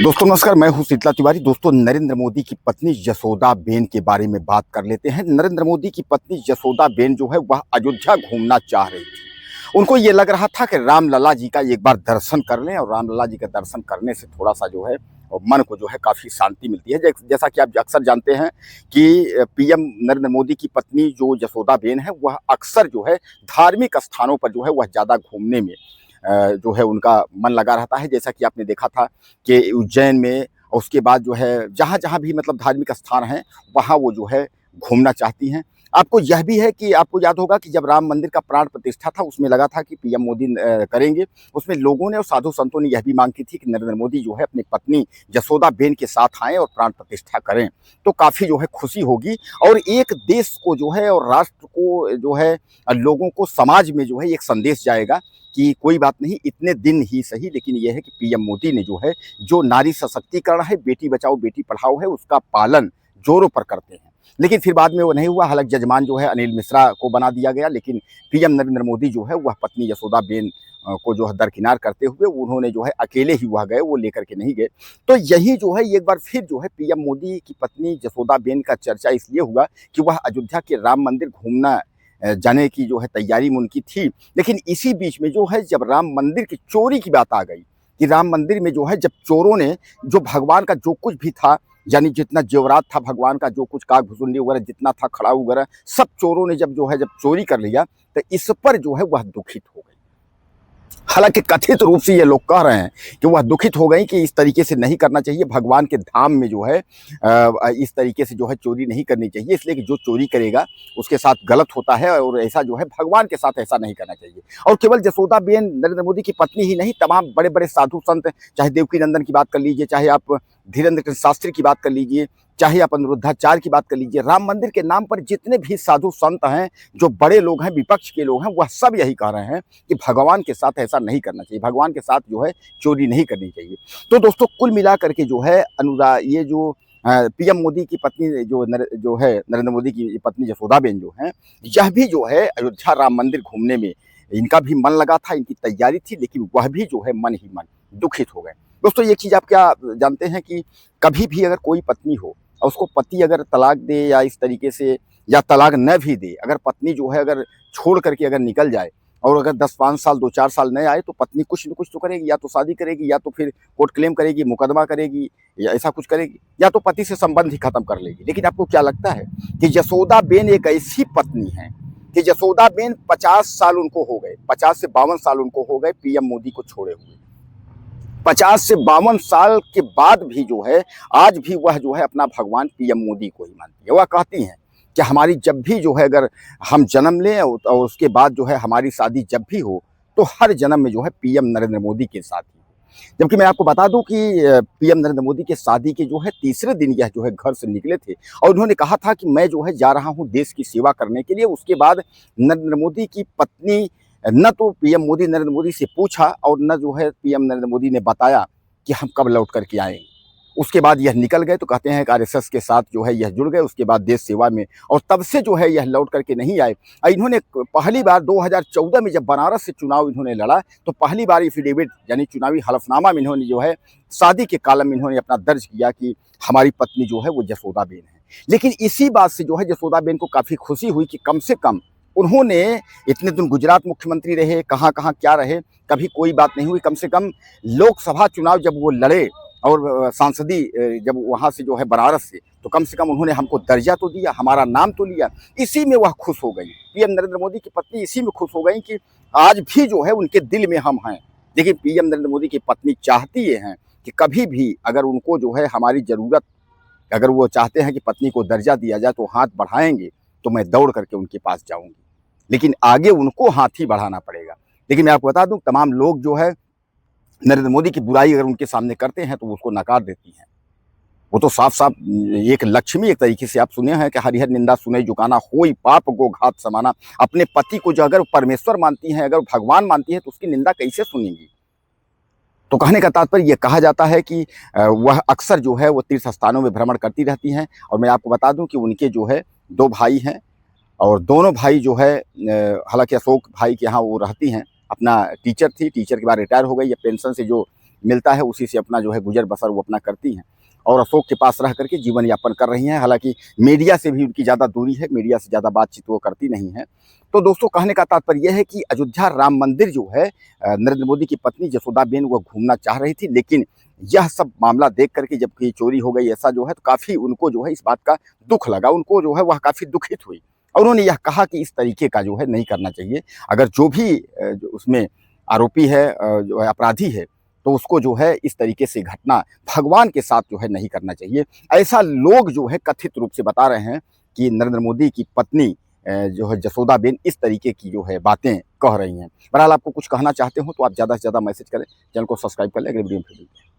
दोस्तों नमस्कार, मैं हूं शीतला तिवारी। दोस्तों, नरेंद्र मोदी की पत्नी जसोदाबेन के बारे में बात कर लेते हैं। नरेंद्र मोदी की पत्नी जसोदाबेन जो है वह अयोध्या घूमना चाह रही थी। उनको ये लग रहा था कि रामलला जी का एक बार दर्शन कर लें, और रामलला जी का दर्शन करने से थोड़ा सा जो है मन को जो है काफ़ी शांति मिलती है। जैसा कि आप अक्सर जानते हैं कि पीएम नरेंद्र मोदी की पत्नी जो जसोदाबेन है वह अक्सर जो है धार्मिक स्थानों पर जो है वह ज़्यादा घूमने में जो है उनका मन लगा रहता है। जैसा कि आपने देखा था कि उज्जैन में, और उसके बाद जो है जहाँ-जहाँ भी मतलब धार्मिक स्थान हैं, वहाँ वो जो है घूमना चाहती हैं। आपको यह भी है कि आपको याद होगा कि जब राम मंदिर का प्राण प्रतिष्ठा था, उसमें लगा था कि पीएम मोदी करेंगे। उसमें लोगों ने और साधु संतों ने यह भी मांग की थी कि नरेंद्र मोदी जो है अपनी पत्नी जसोदाबेन के साथ आएँ और प्राण प्रतिष्ठा करें, तो काफ़ी जो है खुशी होगी और एक देश को जो है और राष्ट्र को जो है लोगों को समाज में जो है एक संदेश जाएगा कि कोई बात नहीं, इतने दिन ही सही, लेकिन यह है कि पीएम मोदी ने जो है जो नारी सशक्तिकरण है, बेटी बचाओ बेटी पढ़ाओ है, उसका पालन जोरों पर करते हैं। लेकिन फिर बाद में वो नहीं हुआ। हालांकि जजमान जो है अनिल मिश्रा को बना दिया गया, लेकिन पीएम नरेंद्र मोदी जो है वह पत्नी यशोदाबेन को जो है दरकिनार करते हुए उन्होंने जो है अकेले ही वह गए, वो लेकर के नहीं गए। तो यही जो है एक बार फिर जो है पीएम मोदी की पत्नी जसोदाबेन का चर्चा इसलिए हुआ कि वह अयोध्या के राम मंदिर घूमना जाने की जो है तैयारी में उनकी थी। लेकिन इसी बीच में जो है जब राम मंदिर की चोरी की बात आ गई कि राम मंदिर में जो है जब चोरों ने जो भगवान का जो कुछ भी था, यानी जितना जेवरात था भगवान का, जो कुछ काग-भुसुंडी वगैरह जितना था, खड़ाऊ वगैरह, सब चोरों ने जब चोरी कर लिया, तो इस पर जो है वह दुखित हो गई। हालांकि कथित रूप से ये लोग कह रहे हैं कि वह दुखित हो गई कि इस तरीके से नहीं करना चाहिए, भगवान के धाम में जो है इस तरीके से जो है चोरी नहीं करनी चाहिए, इसलिए कि जो चोरी करेगा उसके साथ गलत होता है और ऐसा जो है भगवान के साथ ऐसा नहीं करना चाहिए। और केवल जसोदाबेन नरेंद्र मोदी की पत्नी ही नहीं, तमाम बड़े बड़े साधु संत, चाहे देवकी नंदन की बात कर लीजिए, चाहे आप धीरेन्द्र कृष्ण शास्त्री की बात कर लीजिए, चाहे आप अनिरुद्धाचार्य की बात कर लीजिए, राम मंदिर के नाम पर जितने भी साधु संत हैं, जो बड़े लोग हैं, विपक्ष के लोग हैं, वह सब यही कह रहे हैं कि भगवान के साथ ऐसा नहीं करना चाहिए, भगवान के साथ जो है चोरी नहीं करनी चाहिए। तो दोस्तों, कुल मिला करके जो है ये जो पीएम मोदी की पत्नी जो है नरेंद्र मोदी की पत्नी जसोदाबेन जो हैं, यह भी जो है अयोध्या राम मंदिर घूमने में इनका भी मन लगा था, इनकी तैयारी थी, लेकिन वह भी जो है मन ही मन दुखित हो गए। दोस्तों, एक चीज़ आप क्या जानते हैं कि कभी भी अगर कोई पत्नी हो और उसको पति अगर तलाक दे या इस तरीके से, या तलाक न भी दे, अगर पत्नी जो है अगर छोड़ करके अगर निकल जाए और अगर 10-5 साल 2-4 साल न आए, तो पत्नी कुछ न कुछ तो करेगी, या तो शादी करेगी, या तो फिर कोर्ट क्लेम करेगी, मुकदमा करेगी, या ऐसा कुछ करेगी, या तो पति से संबंध ही खत्म कर लेगी। लेकिन आपको क्या लगता है कि जसोदाबेन एक ऐसी पत्नी है कि जसोदाबेन 50 साल उनको हो गए, 50 से 52 साल उनको हो गए पीएम मोदी को छोड़े हुए। 50 से 52 साल के बाद भी जो है आज भी वह जो है अपना भगवान पीएम मोदी को ही मानती है। वह कहती हैं कि हमारी जब भी जो है अगर हम जन्म लें और उसके बाद जो है हमारी शादी जब भी हो, तो हर जन्म में जो है पीएम नरेंद्र मोदी के साथ ही हो। जबकि मैं आपको बता दूं कि पीएम नरेंद्र मोदी के शादी के जो है तीसरे दिन यह जो है घर से निकले थे और उन्होंने कहा था कि मैं जो है जा रहा हूं देश की सेवा करने के लिए। उसके बाद नरेंद्र मोदी की पत्नी न तो पीएम मोदी नरेंद्र मोदी से पूछा और न जो है पीएम नरेंद्र मोदी ने बताया कि हम कब लौट करके आएंगे। उसके बाद यह निकल गए, तो कहते हैं कि आरएसएस के साथ जो है यह जुड़ गए, उसके बाद देश सेवा में, और तब से जो है यह लौट करके नहीं आए। इन्होंने पहली बार 2014 में जब बनारस से चुनाव इन्होंने लड़ा, तो पहली बार एफिडेविट यानी चुनावी हलफनामा में इन्होंने जो है शादी के कॉलम में इन्होंने अपना दर्ज किया कि हमारी पत्नी जो है वो जसोदाबेन है। लेकिन इसी बात से जो है जसोदाबेन को काफ़ी खुशी हुई कि कम से कम उन्होंने इतने दिन गुजरात मुख्यमंत्री रहे, कहाँ-कहाँ क्या रहे, कभी कोई बात नहीं हुई। कम से कम लोकसभा चुनाव जब वो लड़े और सांसदी जब वहाँ से जो है बनारस से, तो कम से कम उन्होंने हमको दर्जा तो दिया, हमारा नाम तो लिया। इसी में वह खुश हो गई। पीएम नरेंद्र मोदी की पत्नी इसी में खुश हो गई कि आज भी जो है उनके दिल में हम हैं। लेकिन पीएम नरेंद्र मोदी की पत्नी चाहती ये हैं कि कभी भी अगर उनको जो है हमारी ज़रूरत, अगर वो चाहते हैं कि पत्नी को दर्जा दिया जाए, तो हाथ बढ़ाएँगे, तो मैं दौड़ करके उनके पास जाऊँगी। लेकिन आगे उनको हाथ ही बढ़ाना पड़ेगा। लेकिन मैं आपको बता दूं, तमाम लोग जो है नरेंद्र मोदी की बुराई अगर उनके सामने करते हैं तो उसको नकार देती हैं। वो तो साफ-साफ एक लक्ष्मी एक तरीके से आप सुने हैं कि हरिहर निंदा सुनई जुकाना, होई पाप को घात समाना। अपने पति को जो अगर परमेश्वर मानती हैं, अगर भगवान मानती हैं, तो उसकी निंदा कैसे सुनेंगी? तो कहने का तात्पर्य ये कहा जाता है कि वह अक्सर जो है वो तीर्थ स्थानों में भ्रमण करती रहती हैं। और मैं आपको बता दूं कि उनके जो है 2 भाई हैं, और दोनों भाई जो है हालांकि अशोक भाई के यहाँ वो रहती हैं, अपना टीचर थी, टीचर के बाद रिटायर हो गई, या पेंशन से जो मिलता है उसी से अपना जो है गुजर बसर वो अपना करती हैं और अशोक के पास रह करके जीवन यापन कर रही हैं। हालांकि मीडिया से भी उनकी ज़्यादा दूरी है, मीडिया से ज़्यादा बातचीत वो करती नहीं है। तो दोस्तों कहने का तात्पर्य यह है कि अयोध्या राम मंदिर जो है नरेंद्र मोदी की पत्नी जसोदाबेन वो घूमना चाह रही थी, लेकिन यह सब मामला देख करके जब कि चोरी हो गई ऐसा जो है तो काफ़ी उनको जो है इस बात का दुख लगा, उनको जो है वह काफ़ी दुखित हुई और उन्होंने यह कहा कि इस तरीके का जो है नहीं करना चाहिए। अगर जो भी जो उसमें आरोपी है, जो है अपराधी है, तो उसको जो है इस तरीके से घटना भगवान के साथ जो है नहीं करना चाहिए। ऐसा लोग जो है कथित रूप से बता रहे हैं कि नरेंद्र मोदी की पत्नी जो है जसोदाबेन इस तरीके की जो है बातें कह रही हैं। बहरहाल आपको कुछ कहना चाहते हो तो आप ज़्यादा से ज़्यादा मैसेज करें, चैनल को सब्सक्राइब कर लें। अगले वीडियो में फिर मिलते हैं।